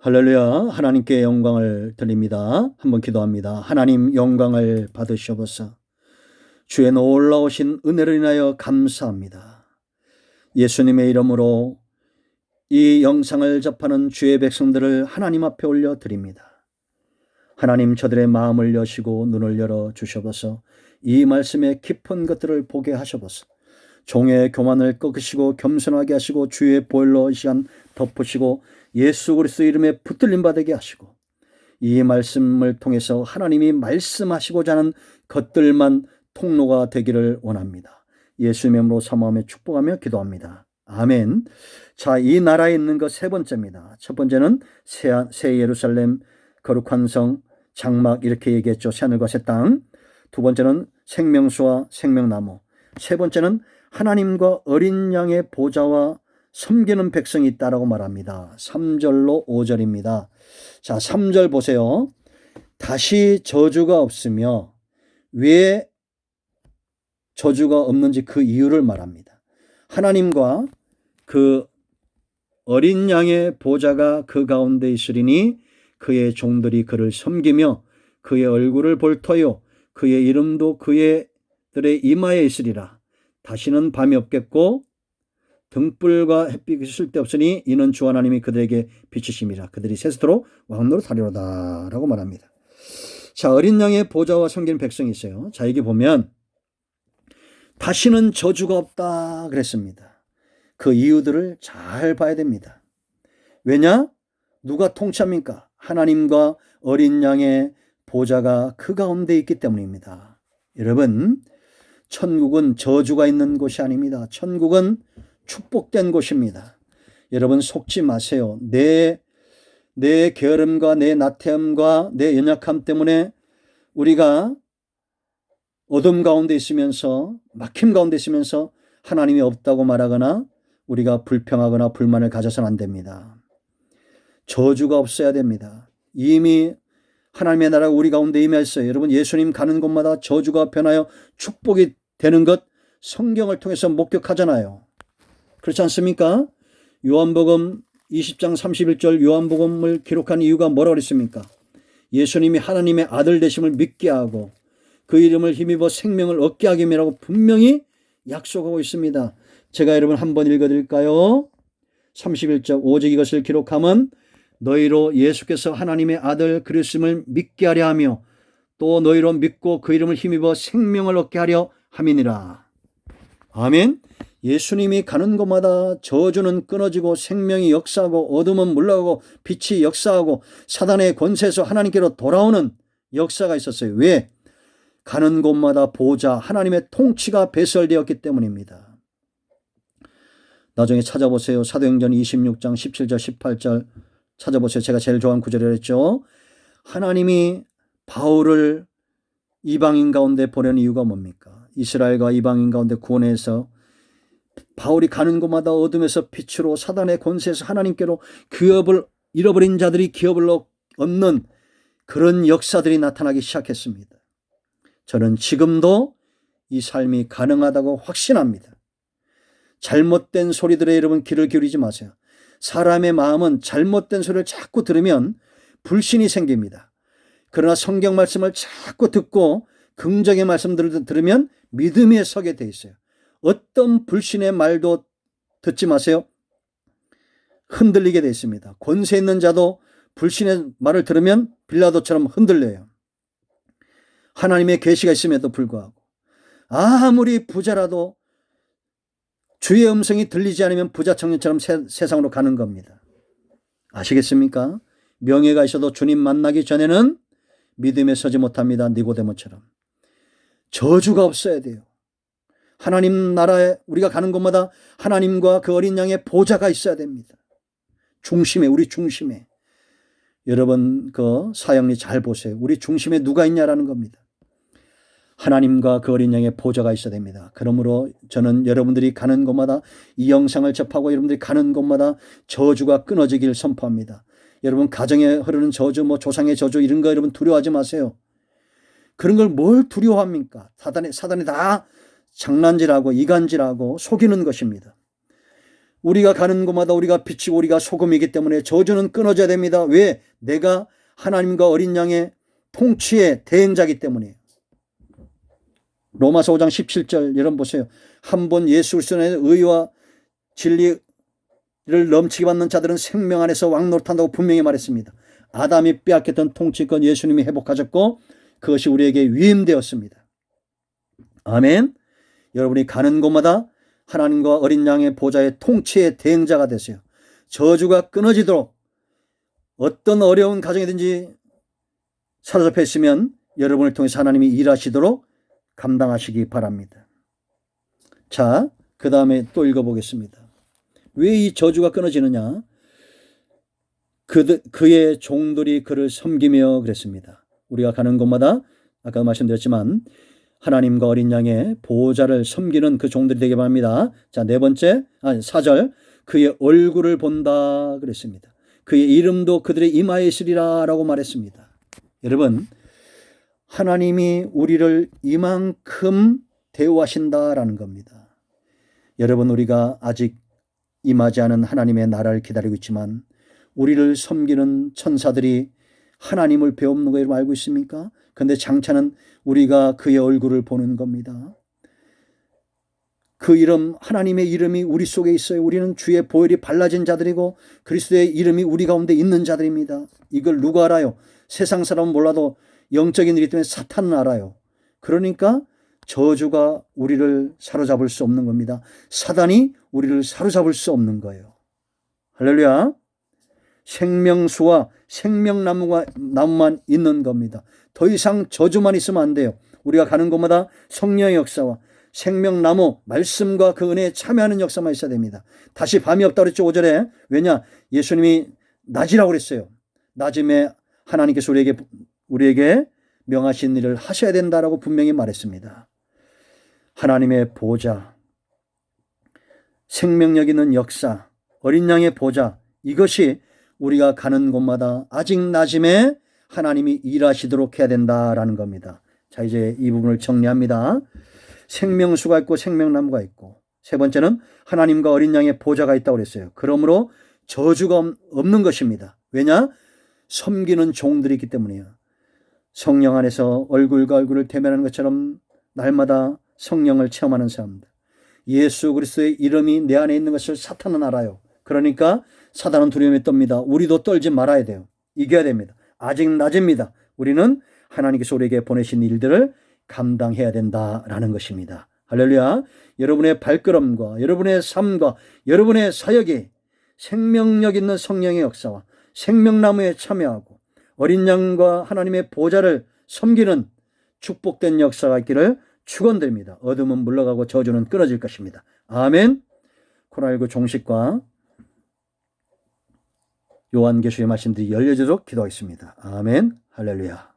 할렐루야. 하나님께 영광을 드립니다. 한번 기도합니다. 하나님 영광을 받으시옵소서. 주의 놀라우신 은혜를 인하여 감사합니다. 예수님의 이름으로 이 영상을 접하는 주의 백성들을 하나님 앞에 올려드립니다. 하나님, 저들의 마음을 여시고 눈을 열어 주셔서 이 말씀의 깊은 것들을 보게 하셔서 종의 교만을 꺾으시고 겸손하게 하시고 주의 보혈로 이 시간 덮으시고 예수 그리스도 이름에 붙들림 받게 하시고 이 말씀을 통해서 하나님이 말씀하시고자 하는 것들만 통로가 되기를 원합니다. 예수님의 이름으로 사모하며 축복하며 기도합니다. 아멘. 자, 이 나라에 있는 것 세 번째입니다. 첫 번째는 새 예루살렘, 거룩한 성, 장막 이렇게 얘기했죠. 새하늘과 새 땅. 두 번째는 생명수와 생명나무. 세 번째는 하나님과 어린 양의 보좌와 섬기는 백성이 있다라고 말합니다. 3절로 5절입니다. 자, 3절 보세요. 다시 저주가 없으며 왜 저주가 없는지 그 이유를 말합니다. 하나님과 그 어린 양의 보좌가 그 가운데 있으리니 그의 종들이 그를 섬기며 그의 얼굴을 볼 터요 그의 이름도 그들의 이마에 있으리라. 다시는 밤이 없겠고 등불과 햇빛이 쓸데없으니 이는 주 하나님이 그들에게 비치심이라. 그들이 세스도록 왕노로 다리로다 라고 말합니다. 자, 어린 양의 보좌와 섬기는 백성이 있어요. 자, 여기 보면 다시는 저주가 없다 그랬습니다. 그 이유들을 잘 봐야 됩니다. 왜냐? 누가 통치합니까? 하나님과 어린 양의 보좌가 그 가운데 있기 때문입니다. 여러분, 천국은 저주가 있는 곳이 아닙니다. 천국은 축복된 곳입니다. 여러분, 속지 마세요. 내 게으름과 내 나태함과 내 연약함 때문에 우리가 어둠 가운데 있으면서 막힘 가운데 있으면서 하나님이 없다고 말하거나 우리가 불평하거나 불만을 가져서는 안 됩니다. 저주가 없어야 됩니다. 이미 하나님의 나라가 우리 가운데 임했어요. 여러분, 예수님 가는 곳마다 저주가 변하여 축복이 되는 것 성경을 통해서 목격하잖아요. 그렇지 않습니까? 요한복음 20장 31절 요한복음을 기록한 이유가 뭐라고 그랬습니까? 예수님이 하나님의 아들 되심을 믿게 하고 그 이름을 힘입어 생명을 얻게 하기 위함이라고 분명히 약속하고 있습니다. 제가 여러분 한번 읽어드릴까요? 31절 오직 이것을 기록하면 너희로 예수께서 하나님의 아들 그리스도를 믿게 하려 하며 또 너희로 믿고 그 이름을 힘입어 생명을 얻게 하려 함이니라. 아멘. 예수님이 가는 곳마다 저주는 끊어지고 생명이 역사하고 어둠은 물러가고 빛이 역사하고 사단의 권세에서 하나님께로 돌아오는 역사가 있었어요. 왜? 가는 곳마다 보좌 하나님의 통치가 배설되었기 때문입니다. 나중에 찾아보세요. 사도행전 26장 17절 18절 찾아보세요. 제가 제일 좋아하는 구절을 했죠. 하나님이 바울을 이방인 가운데 보내는 이유가 뭡니까? 이스라엘과 이방인 가운데 구원해서 바울이 가는 곳마다 어둠에서 빛으로 사단의 권세에서 하나님께로 기업을 잃어버린 자들이 기업을 얻는 그런 역사들이 나타나기 시작했습니다. 저는 지금도 이 삶이 가능하다고 확신합니다. 잘못된 소리들에 여러분 귀를 기울이지 마세요. 사람의 마음은 잘못된 소리를 자꾸 들으면 불신이 생깁니다. 그러나 성경 말씀을 자꾸 듣고 긍정의 말씀들을 들으면 믿음에 서게 돼 있어요. 어떤 불신의 말도 듣지 마세요. 흔들리게 돼 있습니다. 권세 있는 자도 불신의 말을 들으면 빌라도처럼 흔들려요. 하나님의 계시가 있음에도 불구하고 아무리 부자라도 주의 음성이 들리지 않으면 부자 청년처럼 세상으로 가는 겁니다. 아시겠습니까? 명예가 있어도 주님 만나기 전에는 믿음에 서지 못합니다. 니고데모처럼. 저주가 없어야 돼요. 하나님 나라에 우리가 가는 곳마다 하나님과 그 어린 양의 보좌가 있어야 됩니다. 중심에, 우리 중심에. 여러분 그 사형리 잘 보세요. 우리 중심에 누가 있냐라는 겁니다. 하나님과 그 어린 양의 보좌가 있어야 됩니다. 그러므로 저는 여러분들이 가는 곳마다 이 영상을 접하고 여러분들이 가는 곳마다 저주가 끊어지길 선포합니다. 여러분 가정에 흐르는 저주, 조상의 저주 이런 거 여러분 두려워하지 마세요. 그런 걸 뭘 두려워합니까? 사단이 다 장난질하고 이간질하고 속이는 것입니다. 우리가 가는 곳마다 우리가 빛이고 우리가 소금이기 때문에 저주는 끊어져야 됩니다. 왜? 내가 하나님과 어린 양의 통치의 대행자이기 때문에. 로마서 5장 17절 여러분 보세요. 한번 예수 그리스도의 의와 진리를 넘치게 받는 자들은 생명 안에서 왕노릇한다고 분명히 말했습니다. 아담이 빼앗겼던 통치권 예수님이 회복하셨고 그것이 우리에게 위임되었습니다. 아멘. 여러분이 가는 곳마다 하나님과 어린 양의 보좌의 통치의 대행자가 되세요. 저주가 끊어지도록 어떤 어려운 가정이든지 사로잡혀 있으면 여러분을 통해서 하나님이 일하시도록 감당하시기 바랍니다. 자, 그 다음에 또 읽어보겠습니다. 왜 이 저주가 끊어지느냐? 그의 종들이 그를 섬기며 그랬습니다. 우리가 가는 곳마다 아까 말씀드렸지만 하나님과 어린 양의 보호자를 섬기는 그 종들이 되게 바랍니다. 자, 4절 그의 얼굴을 본다 그랬습니다. 그의 이름도 그들의 이마에 있으리라 라고 말했습니다. 여러분, 하나님이 우리를 이만큼 대우하신다라는 겁니다. 여러분, 우리가 아직 임하지 않은 하나님의 나라를 기다리고 있지만 우리를 섬기는 천사들이 하나님을 배우는 거 여러분 알고 있습니까? 그런데 장차는 우리가 그의 얼굴을 보는 겁니다. 그 이름, 하나님의 이름이 우리 속에 있어요. 우리는 주의 보혈이 발라진 자들이고 그리스도의 이름이 우리 가운데 있는 자들입니다. 이걸 누가 알아요? 세상 사람은 몰라도 영적인 일이기 때문에 사탄은 알아요. 그러니까 저주가 우리를 사로잡을 수 없는 겁니다. 사단이 우리를 사로잡을 수 없는 거예요. 할렐루야. 생명수와 생명나무만 있는 겁니다. 더 이상 저주만 있으면 안 돼요. 우리가 가는 곳마다 성령의 역사와 생명나무 말씀과 그 은혜에 참여하는 역사만 있어야 됩니다. 다시 밤이 없다고 그랬죠. 5절에. 왜냐? 예수님이 낮이라고 그랬어요. 낮음에 하나님께서 우리에게 명하신 일을 하셔야 된다라고 분명히 말했습니다. 하나님의 보좌, 생명력 있는 역사, 어린 양의 보좌, 이것이 우리가 가는 곳마다 아직 낮음에 하나님이 일하시도록 해야 된다라는 겁니다. 자, 이제 이 부분을 정리합니다. 생명수가 있고 생명나무가 있고, 세 번째는 하나님과 어린 양의 보좌가 있다고 그랬어요. 그러므로 저주가 없는 것입니다. 왜냐? 섬기는 종들이 있기 때문이에요. 성령 안에서 얼굴과 얼굴을 대면하는 것처럼 날마다 성령을 체험하는 사람들. 예수 그리스도의 이름이 내 안에 있는 것을 사탄은 알아요. 그러니까 사단은 두려움에 떱니다. 우리도 떨지 말아야 돼요. 이겨야 됩니다. 아직 낮입니다. 우리는 하나님께서 우리에게 보내신 일들을 감당해야 된다라는 것입니다. 할렐루야. 여러분의 발걸음과 여러분의 삶과 여러분의 사역이 생명력 있는 성령의 역사와 생명나무에 참여하고 어린 양과 하나님의 보좌를 섬기는 축복된 역사가 있기를 축원드립니다. 어둠은 물러가고 저주는 끊어질 것입니다. 아멘. 코로나19 종식과 요한계시의 말씀들이 열려지도록 기도하겠습니다. 아멘. 할렐루야.